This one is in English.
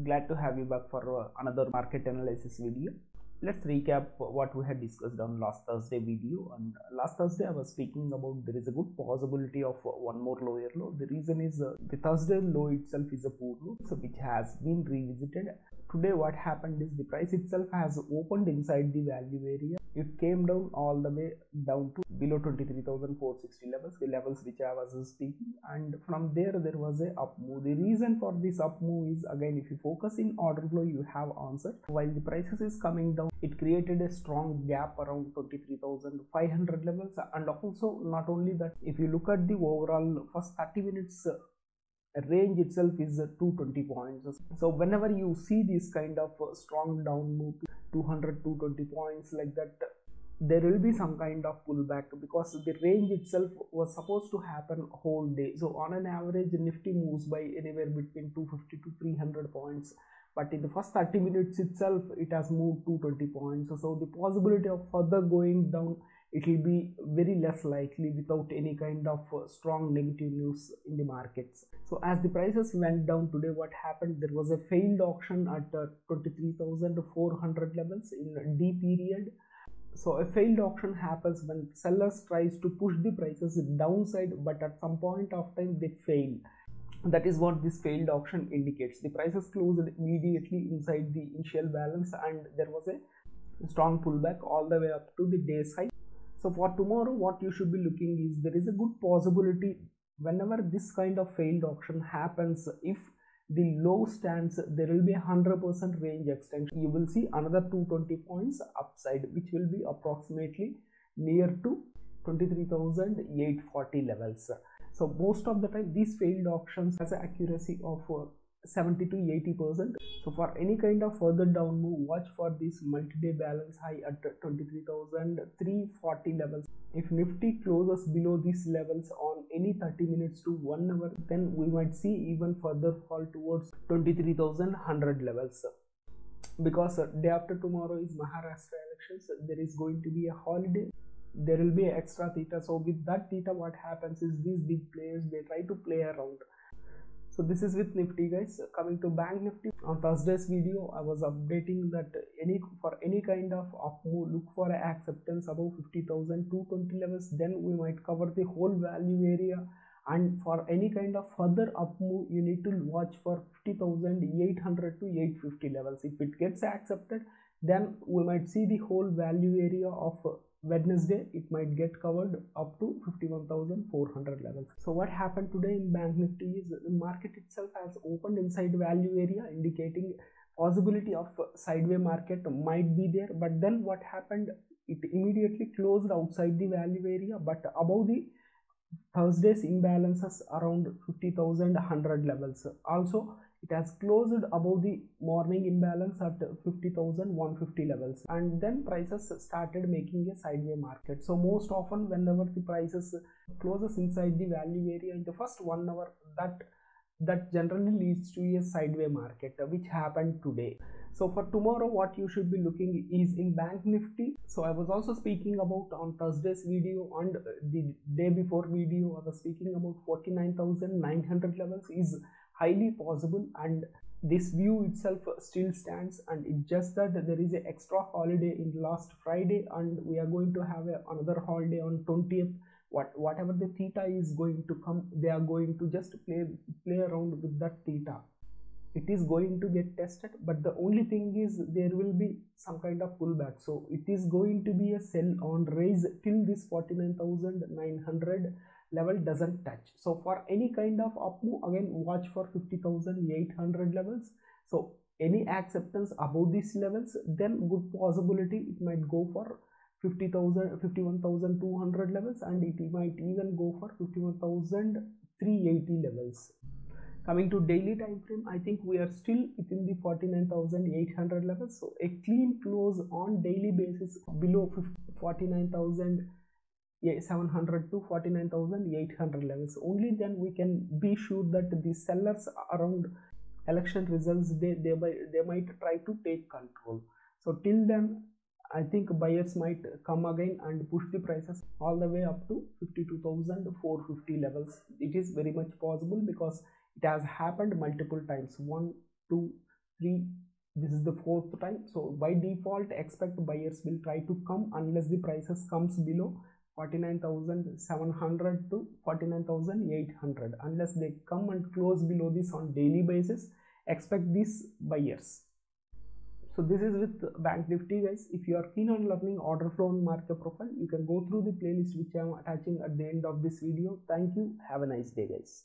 Glad to have you back for another market analysis video. Let's recap what we had discussed on last Thursday video. And last Thursday I was speaking about there is a good possibility of one more lower low. The reason is the Thursday low itself is a poor low, so which has been revisited. Today what happened is the price itself has opened inside the value area. It came down all the way down to below 23,460 levels, the levels which I was speaking, and from there was a up move. The reason for this up move is, again, if you focus in order flow, you have answered. While the prices is coming down, it created a strong gap around 23,500 levels. And also, not only that, if you look at the overall first 30 minutes range itself is 220 points. So whenever you see this kind of strong down move to 200 220 points like that, there will be some kind of pullback, because the range itself was supposed to happen whole day. So on an average, Nifty moves by anywhere between 250 to 300 points, but in the first 30 minutes itself it has moved 220 points. So the possibility of further going down, it will be very less likely without any kind of strong negative news in the markets. So as the prices went down today, what happened, there was a failed auction at 23,400 levels in D period. So a failed auction happens when sellers tries to push the prices downside, but at some point of time they fail. That is what this failed auction indicates. The prices closed immediately inside the initial balance, and there was a strong pullback all the way up to the day's high. So for tomorrow, what you should be looking is, there is a good possibility whenever this kind of failed auction happens, if the low stands, there will be 100% range extension. You will see another 220 points upside, which will be approximately near to 23,840 levels. So most of the time these failed auctions has an accuracy of 70 to 80%. So for any kind of further down move, watch for this multi-day balance high at 23,340 levels. If Nifty closes below these levels on any 30 minutes to 1 hour, then we might see even further fall towards 23,100 levels. Because day after tomorrow is Maharashtra elections, there is going to be a holiday. There will be extra theta. So with that theta, what happens is these big players, they try to play around. So this is with Nifty, guys. Coming to Bank Nifty, on Thursday's video I was updating that for any kind of up move, look for an acceptance above 50,220 levels, then we might cover the whole value area. And for any kind of further up move, you need to watch for 50,800 to 850 levels. If it gets accepted, then we might see the whole value area of Wednesday, it might get covered up to 51,400 levels. So what happened today in Bank Nifty is, the market itself has opened inside value area, indicating possibility of sideways market might be there. But then what happened, it immediately closed outside the value area, but above the Thursday's imbalances around 50,100 levels. Also, it has closed above the morning imbalance at 50,150 levels, and then prices started making a sideways market. So most often whenever the prices closes inside the value area in the first 1 hour, that generally leads to a sideways market, which happened today. So for tomorrow, what you should be looking is in Bank Nifty. So I was also speaking about on Thursday's video, and the day before video I was speaking about 49,900 levels is highly possible, and this view itself still stands. And it's just that there is an extra holiday in last Friday, and we are going to have another holiday on 20th. Whatever the theta is going to come, they are going to just play around with that theta. It is going to get tested, but the only thing is there will be some kind of pullback. So it is going to be a sell on raise till this 49,900 level doesn't touch. So for any kind of up move, again watch for 50,800 levels. So any acceptance above these levels, then good possibility it might go for 51,200 levels, and it might even go for 51,380 levels. Coming to daily time frame, I think we are still within the 49,800 levels. So a clean close on daily basis below 49,700 to 49,800 levels. Only then we can be sure that the sellers around election results day, they might try to take control. So till then, I think buyers might come again and push the prices all the way up to 52,450 levels. It is very much possible, because it has happened multiple times, 1, 2, 3, this is the 4th time. So by default expect buyers will try to come unless the prices comes below 49,700 to 49,800. Unless they come and close below this on daily basis, expect these buyers. So this is with Bank Nifty, guys. If you are keen on learning order flow and market profile, you can go through the playlist which I am attaching at the end of this video. Thank you. Have a nice day, guys.